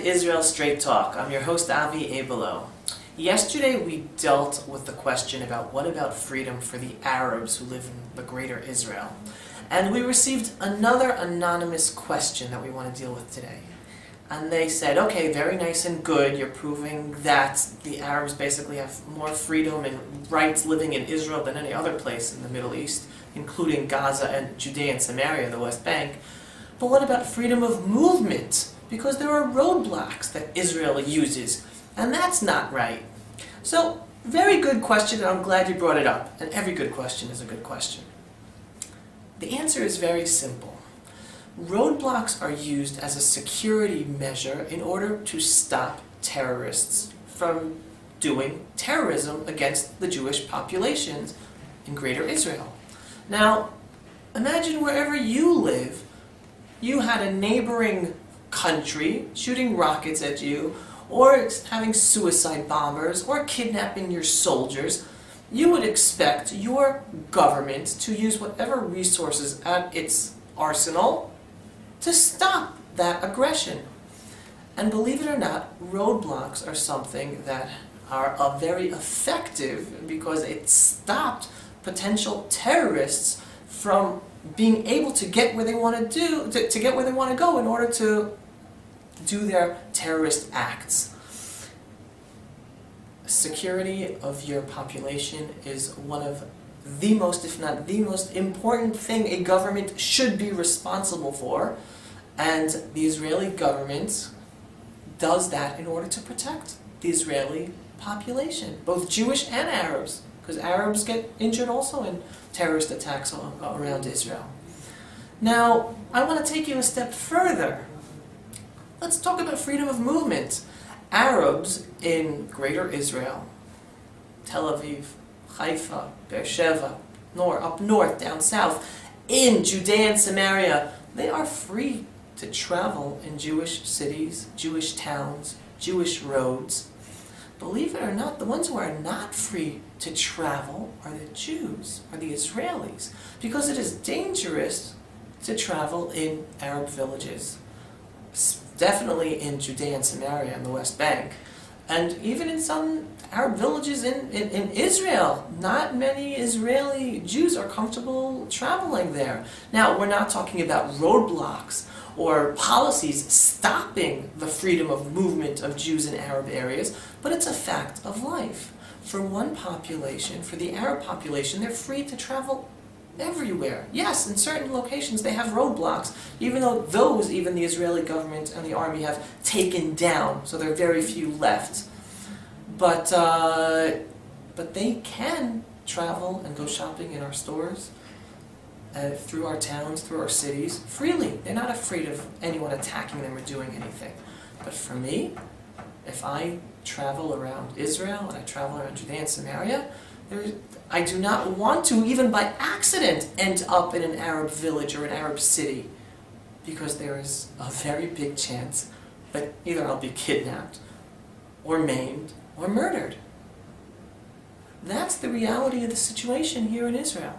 Israel Straight Talk. I'm your host, Avi Abelo. Yesterday we dealt with the question about what about freedom for the Arabs who live in the greater Israel. And we received another anonymous question that we want to deal with today. And they said, okay, very nice and good, you're proving that the Arabs basically have more freedom and rights living in Israel than any other place in the Middle East, including Gaza and Judea and Samaria, the West Bank. But what about freedom of movement? Because there are roadblocks that Israel uses, and that's not right. So, very good question, and I'm glad you brought it up. And every good question is a good question. The answer is very simple. Roadblocks are used as a security measure in order to stop terrorists from doing terrorism against the Jewish populations in Greater Israel. Now, imagine wherever you live, you had a neighboring country shooting rockets at you, or having suicide bombers, or kidnapping your soldiers. You would expect your government to use whatever resources at its arsenal to stop that aggression. And believe it or not, roadblocks are something that are very effective because it stopped potential terrorists from being able to get where they want to get where they want to go in order to do their terrorist acts. Security of your population is one of the most, if not the most important thing a government should be responsible for, and the Israeli government does that in order to protect the Israeli population, both Jewish and Arabs, because Arabs get injured also in terrorist attacks around Israel. Now, I want to take you a step further. Let's talk about freedom of movement. Arabs in Greater Israel, Tel Aviv, Haifa, Beersheba, up north, down south, in Judea and Samaria, they are free to travel in Jewish cities, Jewish towns, Jewish roads. Believe it or not, the ones who are not free to travel are the Jews, are the Israelis, because it is dangerous to travel in Arab villages. Definitely in Judea and Samaria and the West Bank, and even in some Arab villages in Israel. Not many Israeli Jews are comfortable traveling there. Now, we're not talking about roadblocks or policies stopping the freedom of movement of Jews in Arab areas, but it's a fact of life. For one population, for the Arab population, they're free to travel everywhere. Yes, in certain locations they have roadblocks, even though even the Israeli government and the army have taken down, so there are very few left. But they can travel and go shopping in our stores, through our towns, through our cities, freely. They're not afraid of anyone attacking them or doing anything. But for me, if I travel around Israel and I travel around Judea and Samaria, I do not want to, even by accident, end up in an Arab village or an Arab city, because there is a very big chance that either I'll be kidnapped, or maimed, or murdered. That's the reality of the situation here in Israel.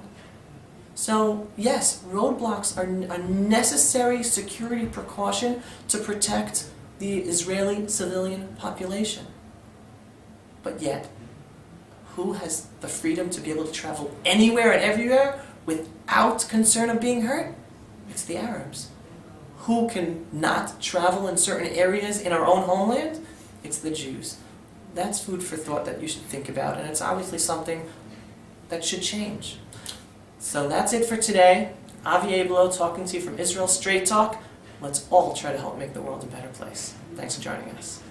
So, yes, roadblocks are a necessary security precaution to protect the Israeli civilian population. But yet, who has the freedom to be able to travel anywhere and everywhere without concern of being hurt? It's the Arabs. Who can not travel in certain areas in our own homeland? It's the Jews. That's food for thought that you should think about, and it's obviously something that should change. So that's it for today. Avi Abelo talking to you from Israel Straight Talk. Let's all try to help make the world a better place. Thanks for joining us.